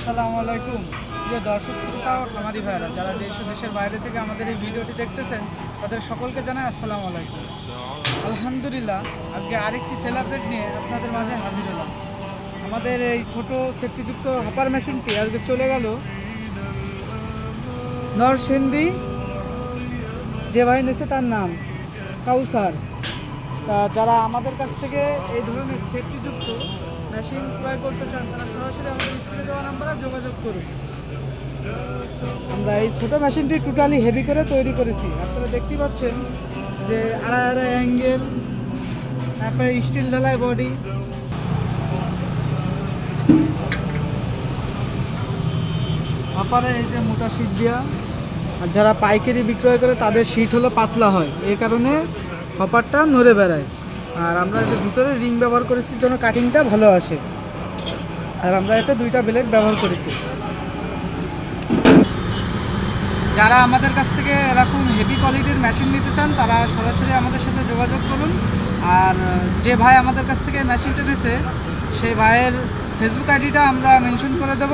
আসসালামু আলাইকুম। প্রিয় দর্শক শ্রোতা ও খামারি ভাইরা যারা দেশ ও দেশের বাইরে থেকে আমাদের এই ভিডিওটি দেখতেছেন তাদের সকলকে জানাই আসসালামু আলাইকুম। আলহামদুলিল্লাহ, আজকে আরেকটি সেল আপডেট নিয়ে আপনাদের মাঝে হাজির হলাম। আমাদের এই ছোট সেফটিযুক্ত হপার মেশিনটি আজকে চলে গেল নরসিংদী। যে ভাই নিয়েছে তার নাম কাউসার। তা যারা আমাদের কাছ থেকে এই ধরনের সেফটিযুক্ত মেশিন ক্রয় করতে চান তারা সরাসরি আমাদের স্ক্রিনে দেওয়া নাম্বারে যোগাযোগ করুন। আমরা এই ছোটো মেশিনটি টোটালি হেভি করে তৈরি করেছি। আপনারা দেখতেই পাচ্ছেন যে আড়াই আড়াই অ্যাঙ্গেল, তারপরে স্টিল ঢালাই বডি, আপারে এই যে মোটা শীট দেওয়া। আর যারা পাইকারি বিক্রয় করে তাদের শীট হলো পাতলা হয়, এই কারণে হপারটা নড়ে বেড়ায়। আর আমরা এর ভিতরে রিং ব্যবহার করেছি যেন কাটিংটা ভালো আসে। আর আমরা এতে দুইটা ব্লেড ব্যবহার করেছি। যারা আমাদের কাছ থেকে এরকম হেভি কোয়ালিটির মেশিন নিতে চান তারা সরাসরি আমাদের সাথে যোগাযোগ করুন। আর যে ভাই আমাদের কাছ থেকে মেশিনটা নিয়েছে সেই ভাইয়ের ফেসবুক আইডিটা আমরা মেনশন করে দেব।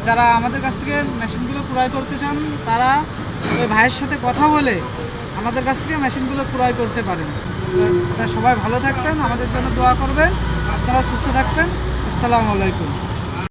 যারা আমাদের কাছ থেকে মেশিনগুলো ক্রয় করতে চান তারা ওই ভাইয়ের সাথে কথা বলে আমাদের কাছ থেকে মেশিনগুলো ক্রয় করতে পারেন। সবাই ভালো থাকবেন, আমাদের জন্য দোয়া করবেন, আপনারা সুস্থ থাকবেন। আসসালামু আলাইকুম।